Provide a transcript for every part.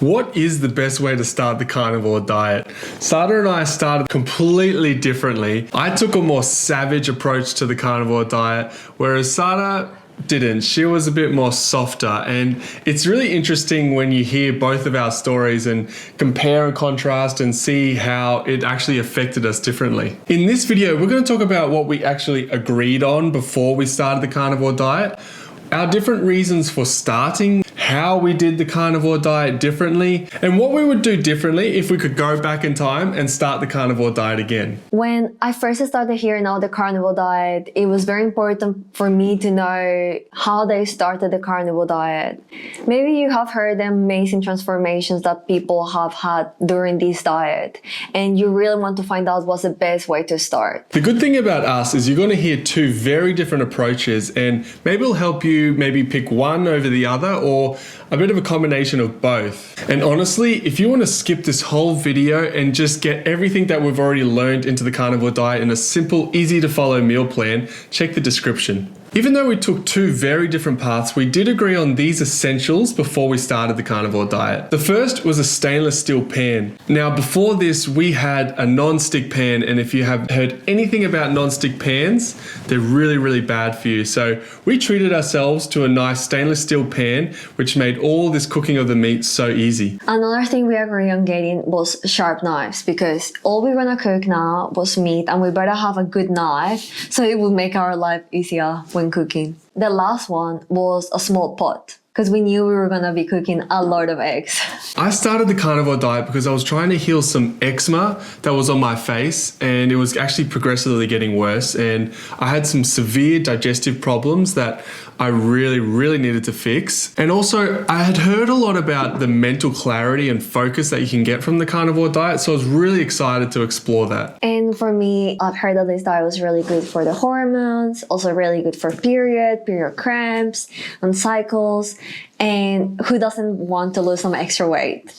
What is the best way to start the carnivore diet? Sara and I started completely differently. I took a more savage approach to the carnivore diet, whereas Sara didn't. She was a bit more softer, and it's really interesting when you hear both of our stories and compare and contrast and see how it actually affected us differently. In this video, we're going to talk about what we actually agreed on before we started the carnivore diet, our different reasons for starting, how we did the carnivore diet differently, and what we would do differently if we could go back in time and start the carnivore diet again. When I first started hearing about the carnivore diet, it was very important for me to know how they started the carnivore diet. Maybe you have heard the amazing transformations that people have had during this diet, and you really want to find out what's the best way to start. The good thing about us is you're going to hear two very different approaches, and maybe it'll help you maybe pick one over the other, or a bit of a combination of both. And honestly, if you want to skip this whole video and just get everything that we've already learned into the carnivore diet in a simple, easy to follow meal plan, check the description. Even though we took two very different paths, we did agree on these essentials before we started the carnivore diet. The first was a stainless steel pan. Now, before this, we had a non-stick pan, and if you have heard anything about non-stick pans, they're really, really bad for you. So we treated ourselves to a nice stainless steel pan, which made all this cooking of the meat so easy. Another thing we agreed on getting was sharp knives, because all we're gonna cook now was meat, and we better have a good knife so it will make our life easier when cooking. The last one was a small pot, because we knew we were gonna be cooking a lot of eggs. I started the carnivore diet because I was trying to heal some eczema that was on my face, and it was actually progressively getting worse, and I had some severe digestive problems that I really needed to fix. And also, I had heard a lot about the mental clarity and focus that you can get from the carnivore diet, so I was really excited to explore that. And for me, I've heard that this diet was really good for the hormones, also really good for period cramps, and cycles, and who doesn't want to lose some extra weight?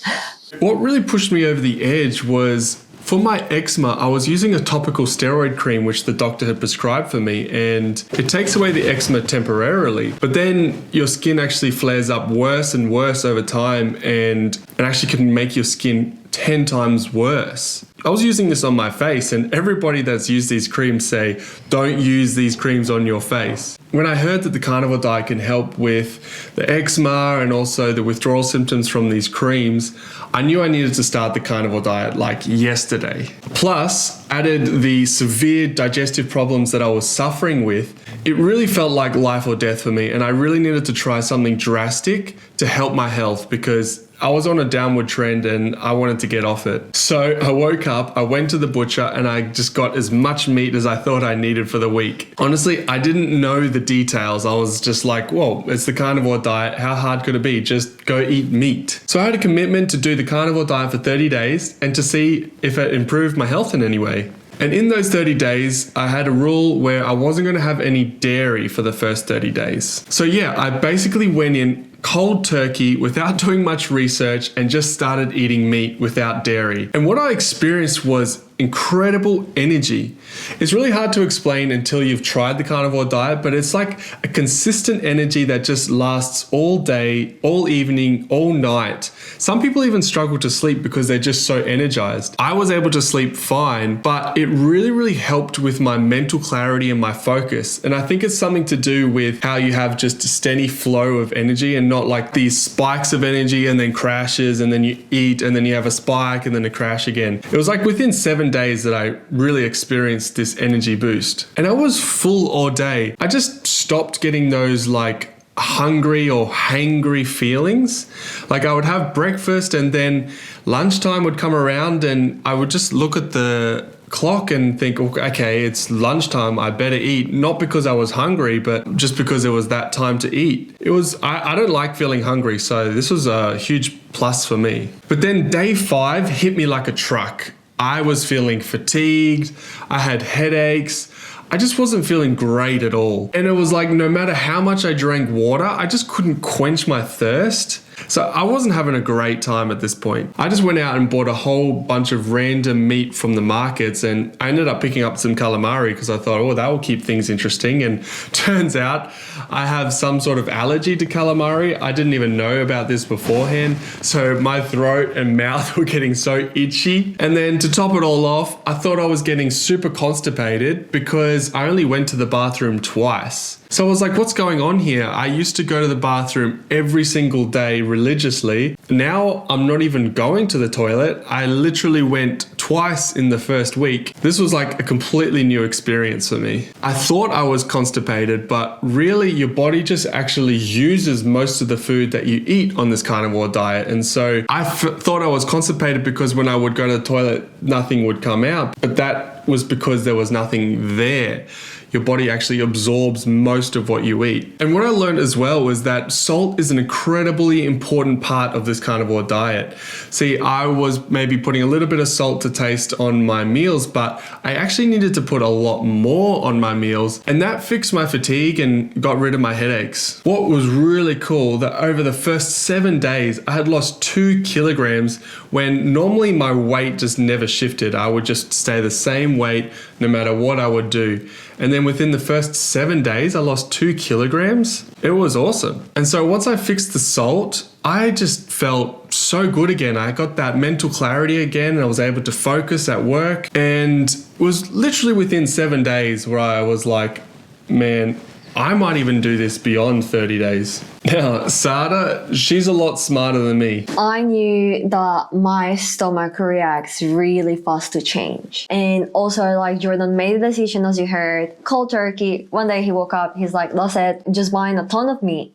What really pushed me over the edge was, for my eczema, I was using a topical steroid cream which the doctor had prescribed for me, and it takes away the eczema temporarily, but then your skin actually flares up worse and worse over time, and it actually can make your skin 10 times worse. I was using this on my face, and everybody that's used these creams say, don't use these creams on your face. When I heard that the carnivore diet can help with the eczema and also the withdrawal symptoms from these creams, I knew I needed to start the carnivore diet like yesterday. Plus, added the severe digestive problems that I was suffering with, it really felt like life or death for me, and I really needed to try something drastic to help my health because I was on a downward trend and I wanted to get off it. So I woke up, I went to the butcher, and I just got as much meat as I thought I needed for the week. Honestly, I didn't know the details. I was just like, whoa, it's the carnivore diet. How hard could it be? Just go eat meat. So I had a commitment to do the carnivore diet for 30 days and to see if it improved my health in any way. And in those 30 days, I had a rule where I wasn't going to have any dairy for the first 30 days. So yeah, I basically went in cold turkey without doing much research and just started eating meat without dairy. And what I experienced was incredible energy. It's really hard to explain until you've tried the carnivore diet, but it's like a consistent energy that just lasts all day, all evening, all night. Some people even struggle to sleep because they're just so energized. I was able to sleep fine, but it really helped with my mental clarity and my focus. And I think it's something to do with how you have just a steady flow of energy and not like these spikes of energy and then crashes, and then you eat and then you have a spike and then a crash again. It was like within 7 days that I really experienced this energy boost. And I was full all day. I just stopped getting those like hungry or hangry feelings. Like I would have breakfast and then lunchtime would come around and I would just look at the clock and think, okay, it's lunchtime, I better eat. Not because I was hungry, but just because it was that time to eat. I don't like feeling hungry, so this was a huge plus for me. But then day 5 hit me like a truck. I was feeling fatigued, I had headaches, I just wasn't feeling great at all. And it was like no matter how much I drank water, I just couldn't quench my thirst. So I wasn't having a great time at this point. I just went out and bought a whole bunch of random meat from the markets, and I ended up picking up some calamari because I thought, oh, that will keep things interesting. And turns out I have some sort of allergy to calamari. I didn't even know about this beforehand. So my throat and mouth were getting so itchy. And then to top it all off, I thought I was getting super constipated because I only went to the bathroom twice. So I was like, what's going on here? I used to go to the bathroom every single day religiously. Now I'm not even going to the toilet. I literally went twice in the first week. This was like a completely new experience for me. I thought I was constipated, but really your body just actually uses most of the food that you eat on this carnivore diet. And so I thought I was constipated because when I would go to the toilet, nothing would come out. But that was because there was nothing there. Your body actually absorbs most of what you eat. And what I learned as well was that salt is an incredibly important part of this carnivore diet. See, I was maybe putting a little bit of salt to taste on my meals, but I actually needed to put a lot more on my meals, and that fixed my fatigue and got rid of my headaches. What was really cool, that over the first 7 days, I had lost 2 kilograms when normally my weight just never shifted. I would just stay the same weight no matter what I would do. And then within the first 7 days, I lost 2 kilograms. It was awesome. And so once I fixed the salt, I just felt so good again. I got that mental clarity again, and I was able to focus at work. And it was literally within 7 days where I was like, man, I might even do this beyond 30 days. Now, Sara, she's a lot smarter than me. I knew that my stomach reacts really fast to change. And also, like, Jordan made a decision, as you heard, cold turkey. One day he woke up, he's like, that's it, just buying a ton of meat.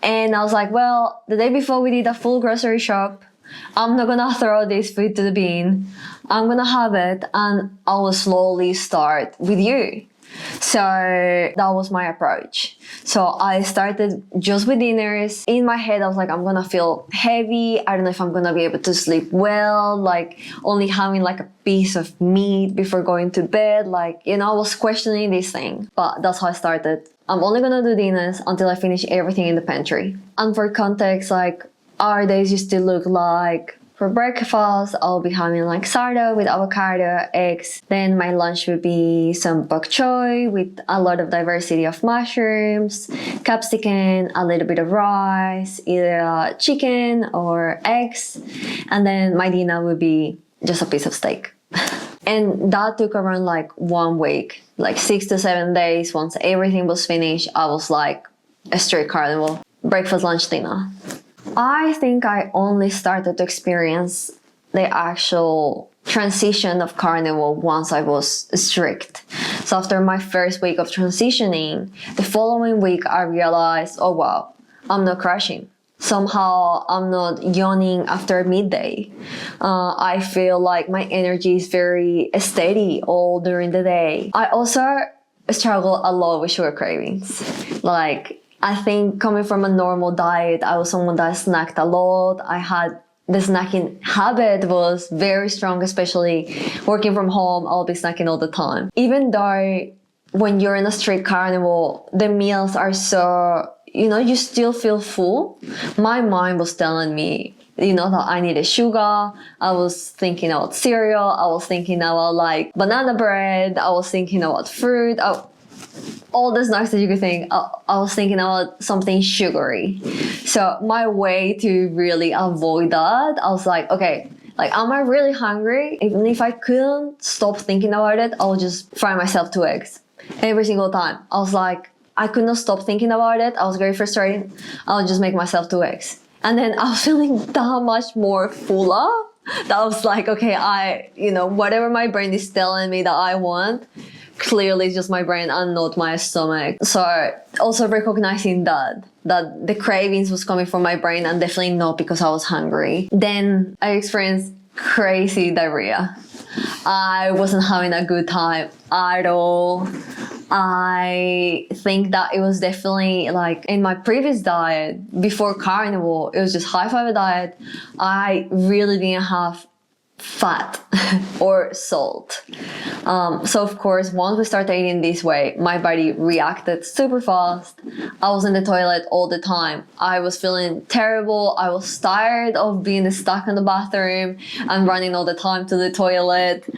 And I was like, well, the day before we did a full grocery shop, I'm not gonna throw this food to the bin. I'm gonna have it, and I will slowly start with you. So that was my approach. So I started just with dinners. In my head, I was like, I'm gonna feel heavy. I don't know if I'm gonna be able to sleep well, like only having like a piece of meat before going to bed. Like, you know, I was questioning this thing, but that's how I started. I'm only gonna do dinners until I finish everything in the pantry. And for context, like our days used to look like, for breakfast, I'll be having like sourdough with avocado, eggs. Then my lunch would be some bok choy with a lot of diversity of mushrooms, capsicum, a little bit of rice, either chicken or eggs. And then my dinner would be just a piece of steak. And that took around like 1 week, like 6 to 7 days. Once everything was finished, I was like a strict carnivore. Breakfast, lunch, dinner. I think I only started to experience the actual transition of carnivore once I was strict. So after my first week of transitioning, the following week I realized, oh wow, I'm not crashing. Somehow I'm not yawning after midday. I feel like my energy is very steady all during the day. I also struggle a lot with sugar cravings. Like, I think coming from a normal diet, I was someone that snacked a lot. I had the snacking habit was very strong, especially working from home. I'll be snacking all the time. Even though when you're in a strict carnivore, the meals are so, you know, you still feel full. My mind was telling me, you know, that I needed sugar. I was thinking about cereal. I was thinking about like banana bread. I was thinking about fruit. All the snacks that you could think. I was thinking about something sugary. So my way to really avoid that, I was like, okay, like, am I really hungry? Even if I couldn't stop thinking about it, I would just fry myself 2 eggs every single time. I was like, I could not stop thinking about it. I was very frustrated. I would just make myself 2 eggs. And then I was feeling that much more fuller that I was like, okay, whatever my brain is telling me that I want, clearly it's just my brain and not my stomach. So also recognizing that the cravings was coming from my brain and definitely not because I was hungry. Then I experienced crazy diarrhea. I wasn't having a good time at all. I think that it was definitely like in my previous diet before carnivore, it was just high fiber diet. I really didn't have fat or salt. So of course, once we started eating this way, my body reacted super fast. I was in the toilet all the time. I was feeling terrible. I was tired of being stuck in the bathroom and running all the time to the toilet.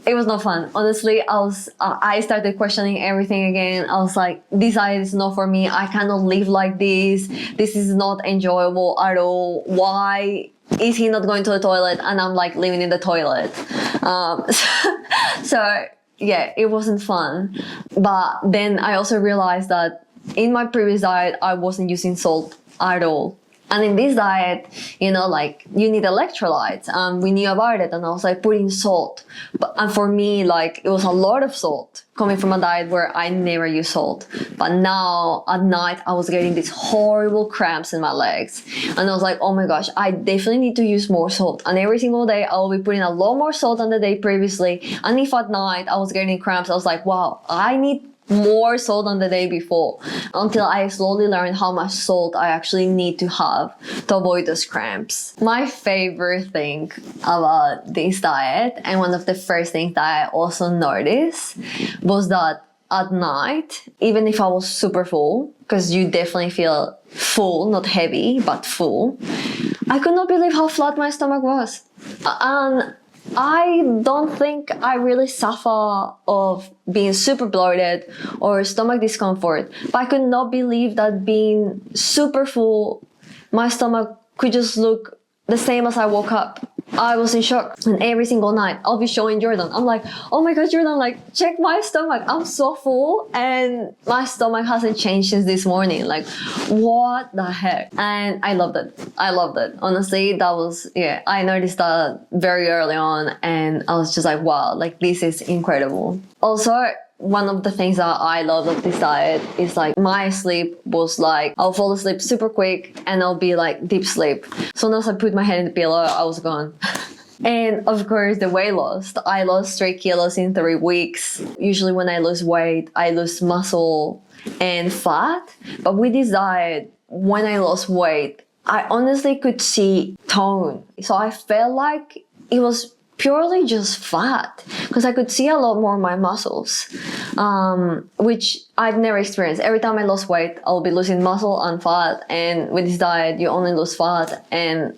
It was not fun. Honestly, I started questioning everything again. I was like, this diet is not for me. I cannot live like this. This is not enjoyable at all. Why is he not going to the toilet and I'm like living in the toilet? So yeah, it wasn't fun. But then I also realized that in my previous diet, I wasn't using salt at all. And in this diet, you know, like you need electrolytes, and we knew about it. And I was like putting salt, and for me, like it was a lot of salt coming from a diet where I never use salt. But now at night, I was getting these horrible cramps in my legs, and I was like, oh my gosh, I definitely need to use more salt. And every single day, I will be putting a lot more salt than the day previously. And if at night I was getting cramps, I was like, wow, I need more salt than the day before, until I slowly learned how much salt I actually need to have to avoid those cramps. My favorite thing about this diet, and one of the first things that I also noticed, was that at night, even if I was super full, because you definitely feel full, not heavy, but full, I could not believe how flat my stomach was. And I don't think I really suffer of being super bloated or stomach discomfort, but I could not believe that being super full, my stomach could just look the same as I woke up. I was in shock. And every single night, I'll be showing Jordan. I'm like, oh my God, Jordan, like, check my stomach. I'm so full and my stomach hasn't changed since this morning. Like, what the heck? And I loved it. I loved it. Honestly, that was, yeah, I noticed that very early on and I was just like, wow, like, this is incredible. Also, one of the things that I love of this diet is like my sleep was like, I'll fall asleep super quick and I'll be like deep sleep. So once I put my head in the pillow, I was gone. And of course, the weight loss. I lost 3 kilos in 3 weeks. Usually when I lose weight, I lose muscle and fat. But with this diet, when I lost weight, I honestly could see tone. So I felt like it was purely just fat, because I could see a lot more of my muscles, which I've never experienced. Every time I lost weight, I'll be losing muscle and fat, and with this diet, you only lose fat, and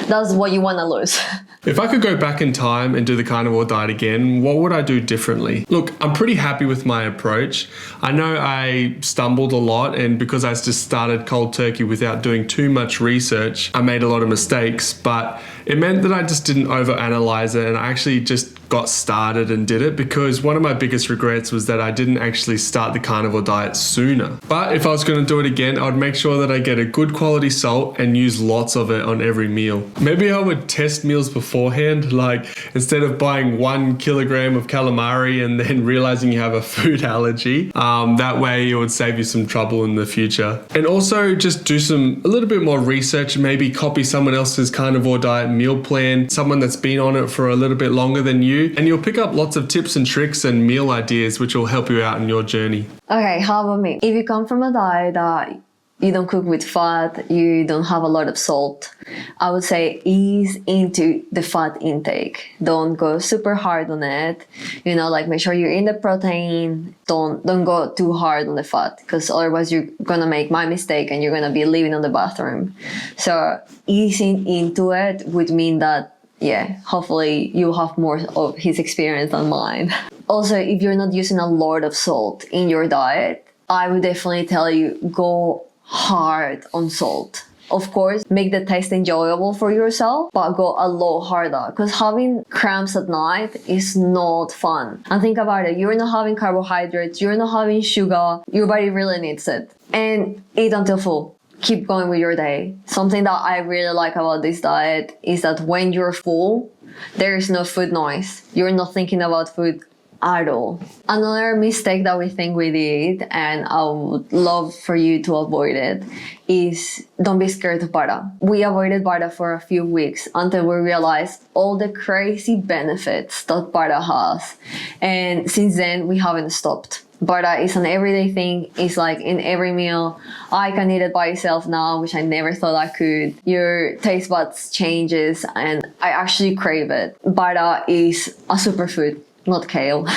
that's what you want to lose. If I could go back in time and do the carnivore diet again, what would I do differently? Look, I'm pretty happy with my approach. I know I stumbled a lot, and because I just started cold turkey without doing too much research, I made a lot of mistakes, but it meant that I just didn't overanalyze it and I actually just got started and did it, because one of my biggest regrets was that I didn't actually start the carnivore diet sooner. But if I was going to do it again, I would make sure that I get a good quality salt and use lots of it on every meal. Maybe I would test meals beforehand, like instead of buying 1 kilogram of calamari and then realizing you have a food allergy, that way it would save you some trouble in the future. And also just do a little bit more research, maybe copy someone else's carnivore diet meal plan, someone that's been on it for a little bit longer than you, and you'll pick up lots of tips and tricks and meal ideas which will help you out in your journey. Okay, how about me? If you come from a diet that you don't cook with fat, you don't have a lot of salt, I would say ease into the fat intake. Don't go super hard on it. You know, like make sure you're in the protein. Don't go too hard on the fat, because otherwise you're gonna make my mistake and you're gonna be living on the bathroom. So easing into it would mean that, yeah, hopefully you'll have more of his experience than mine. Also, if you're not using a lot of salt in your diet, I would definitely tell you go hard on salt. Of course, make the taste enjoyable for yourself, but go a lot harder, because having cramps at night is not fun. And think about it, you're not having carbohydrates, you're not having sugar, your body really needs it. And eat until full. Keep going with your day. Something that I really like about this diet is that when you're full, there is no food noise. You're not thinking about food at all. Another mistake that we think we did, and I would love for you to avoid it, is don't be scared of butter. We avoided butter for a few weeks until we realized all the crazy benefits that butter has. And since then, we haven't stopped. but it's an everyday thing. It's like in every meal. I can eat it by itself now, which I never thought I could. Your taste buds changes and I actually crave it. Butter is a superfood, not kale.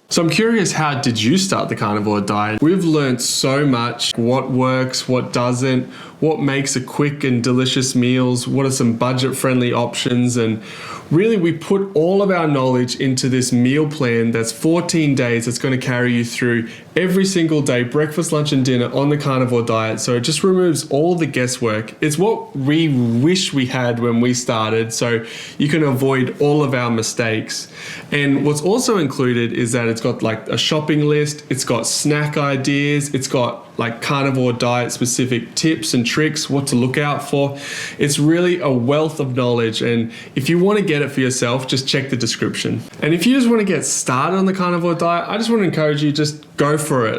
So I'm curious, how did you start the carnivore diet? We've learned so much, what works, what doesn't, what makes a quick and delicious meals, what are some budget-friendly options, and really we put all of our knowledge into this meal plan that's 14 days that's going to carry you through every single day, breakfast, lunch, and dinner on the carnivore diet. So it just removes all the guesswork. It's what we wish we had when we started, so you can avoid all of our mistakes. And what's also included is that it's got like a shopping list, it's got snack ideas, it's got like carnivore diet specific tips and tricks, what to look out for. It's really a wealth of knowledge, and if you want to get it for yourself, just check the description. And if you just want to get started on the carnivore diet, I just want to encourage you, just go for it.